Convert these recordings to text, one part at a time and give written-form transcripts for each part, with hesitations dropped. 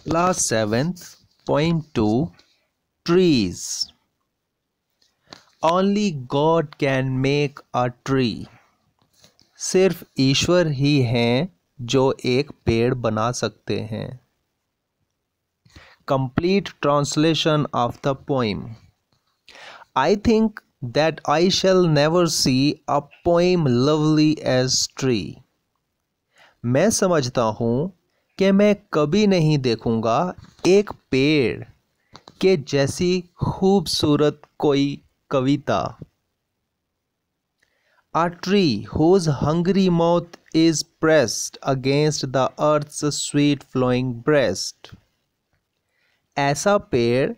Class 7th, Point 2, Trees. Only God can make a tree. सिर्फ ईश्वर ही हैं जो एक पेड़ बना सकते हैं. Complete translation of the poem. I think that I shall never see a poem lovely as tree. मैं समझता हूँ कि मैं कभी नहीं देखूँगा एक पेड़ के जैसी खूबसूरत कोई कविता. A tree whose hungry mouth is pressed against the earth's sweet flowing breast. ऐसा पेड़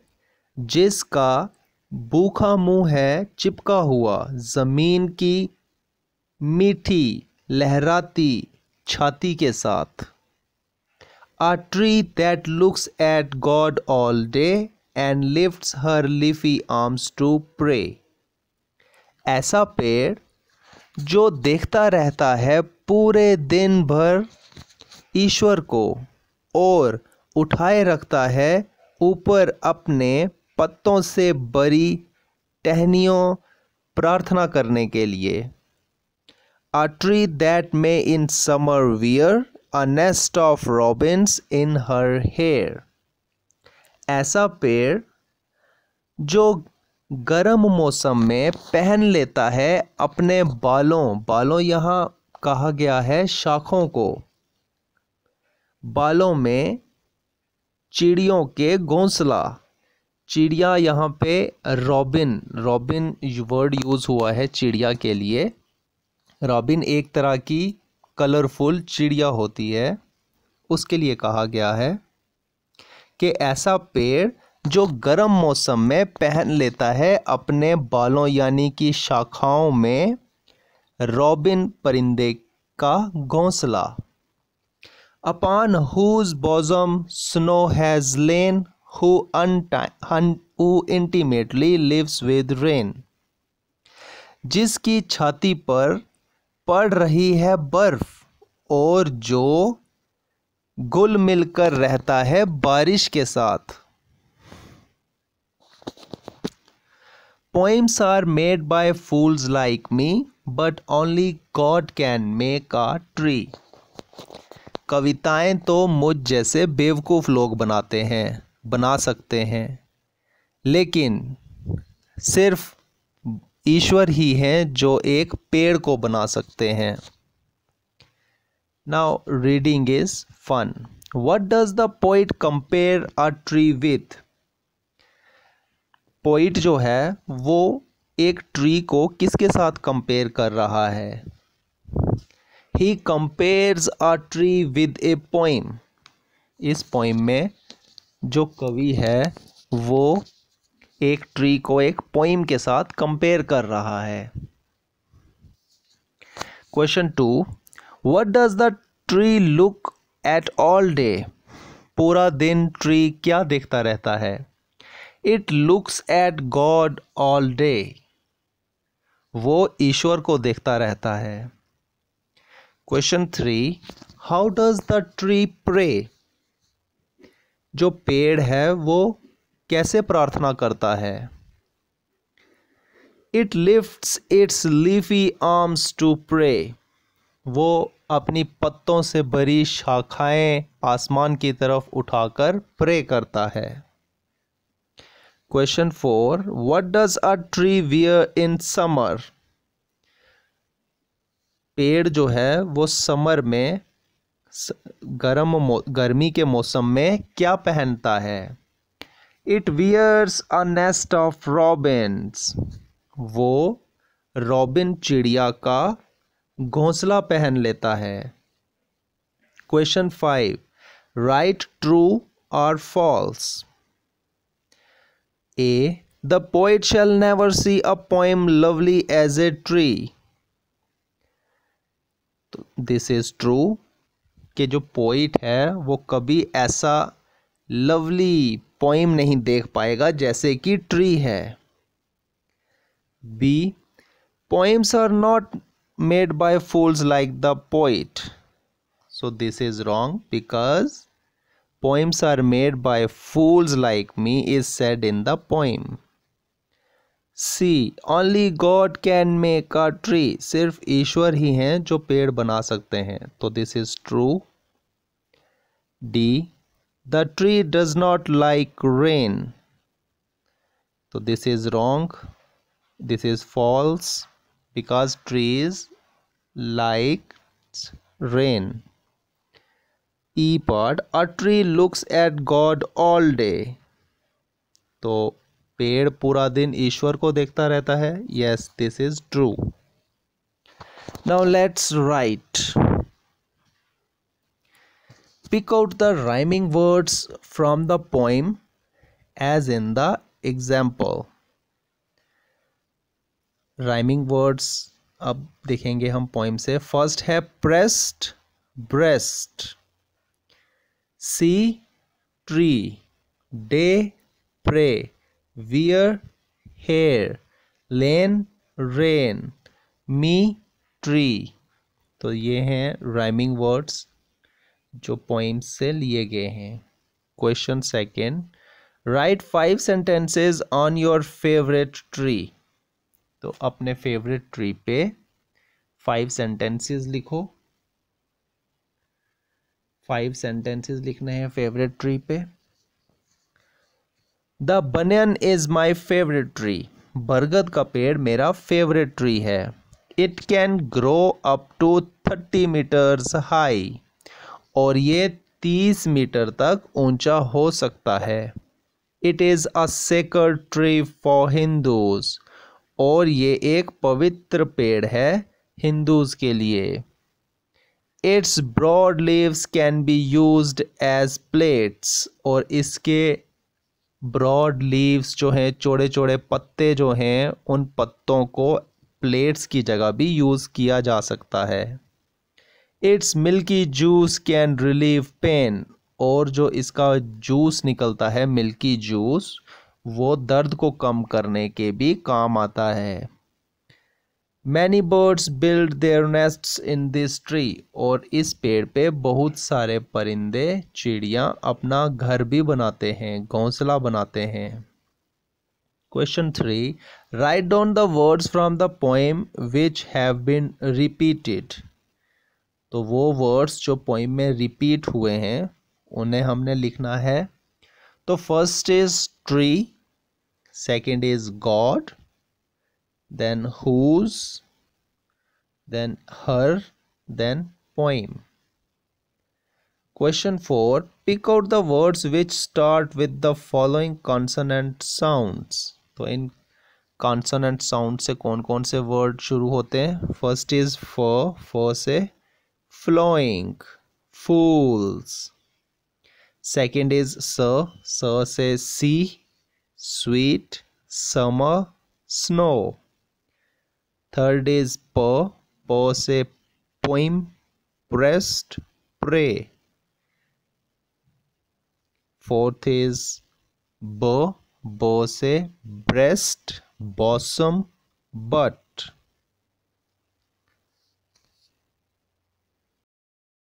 जिसका भूखा मुंह है चिपका हुआ जमीन की मीठी लहराती छाती के साथ. A tree that looks at God all day and lifts her leafy arms to pray. ऐसा पेड़ जो देखता रहता है पूरे दिन भर ईश्वर को और उठाए रखता है ऊपर अपने पत्तों से भरी टहनियों प्रार्थना करने के लिए. A tree that may in summer wear a nest of robins in her hair. ऐसा पेड़ जो गर्म मौसम में पहन लेता है अपने बालों यहाँ कहा गया है शाखों को, बालों में चिड़ियों के घोंसला. चिड़िया यहाँ पे रॉबिन वर्ड यूज़ हुआ है चिड़िया के लिए. रॉबिन एक तरह की कलरफुल चिड़िया होती है, उसके लिए कहा गया है कि ऐसा पेड़ जो गर्म मौसम में पहन लेता है अपने बालों यानी कि शाखाओं में रॉबिन परिंदे का घोंसला. Upon whose bosom snow has lain, who intimately lives with rain. जिसकी छाती पर पड़ रही है बर्फ और जो घुल मिलकर रहता है बारिश के साथ. Poems are made by fools like me, but only God can make a tree. कविताएं तो मुझ जैसे बेवकूफ़ लोग बना सकते हैं, लेकिन सिर्फ ईश्वर ही हैं जो एक पेड़ को बना सकते हैं. Now reading is fun. What does the poet compare a tree with? Poet जो है वो एक ट्री को किसके साथ कंपेयर कर रहा है? He compares a tree with a poem. इस पोइम में जो कवि है वो एक ट्री को एक पोइम के साथ कंपेयर कर रहा है. Question 2. What does the tree look at all day? पूरा दिन ट्री क्या देखता रहता है? It looks at God all day. वो ईश्वर को देखता रहता है. Question 3. How does the tree pray? जो पेड़ है वो कैसे प्रार्थना करता है? It lifts its leafy arms to pray. वो अपनी पत्तों से भरी शाखाएं आसमान की तरफ उठाकर प्रे करता है. Question 4. What does a tree wear in summer? पेड़ जो है वो समर में गर्मी के मौसम में क्या पहनता है? It wears a nest of robins. वो रॉबिन चिड़िया का घोंसला पहन लेता है. Question 5. Write true or false. A. The poet shall never see a poem lovely as a tree. This is true कि जो पोइट है वो कभी ऐसा लवली पोइम नहीं देख पाएगा जैसे कि ट्री है. B. Poems are not made by fools like the poet. So this is wrong because poems are made by fools like me is said in the poem. C. Only God can make a tree. सिर्फ ईश्वर ही हैं जो पेड़ बना सकते हैं, तो this is true. D. The tree does not like rain. So this is wrong. This is false because trees like rain. E part, a tree looks at God all day. तो पेड़ पूरा दिन ईश्वर को देखता रहता है. Yes, this is true. Now let's write. Pick out the rhyming words from the poem as in the example. Rhyming words अब देखेंगे हम poem से. First है pressed, breast. C. Tree. Day, pray. Wear, hair. Lane, rain. Me, tree. तो ये हैं rhyming words जो poems से लिए गए हैं. Question second. Write 5 sentences on your favorite tree. तो अपने favorite tree पे 5 sentences लिखो. 5 sentences लिखने हैं favorite tree पे. The banyan is my favorite tree. बरगद का पेड़ मेरा favorite tree है. It can grow up to 30 meters high. और ये 30 मीटर तक ऊंचा हो सकता है. It is a sacred tree for Hindus. और ये एक पवित्र पेड़ है हिंदूज के लिए. Its broad leaves can be used as plates. और इसके broad leaves जो हैं, चौड़े चौड़े पत्ते जो हैं, उन पत्तों को प्लेट्स की जगह भी यूज़ किया जा सकता है. Its milky juice can relieve pain. और जो इसका जूस निकलता है, मिल्की जूस, वो दर्द को कम करने के भी काम आता है. Many birds build their nests in this tree. और इस पेड़ पे बहुत सारे परिंदे, चिड़ियाँ अपना घर भी बनाते हैं, घोंसला बनाते हैं. Question 3. Write down the words from the poem which have been repeated. तो वो वर्ड्स जो पोइम में रिपीट हुए हैं उन्हें हमने लिखना है. तो first is tree, second is god, then whose, then her, then poem. Question 4. Pick out the words which start with the following consonant sounds. तो इन कॉन्सोनेंट साउंड से कौन कौन से वर्ड शुरू होते हैं. फर्स्ट इज फ से flowing, fools. Second is s से sea, sweet, summer, snow. Third is p से poem, breast, pray. Fourth is b से breast, bosom, butt.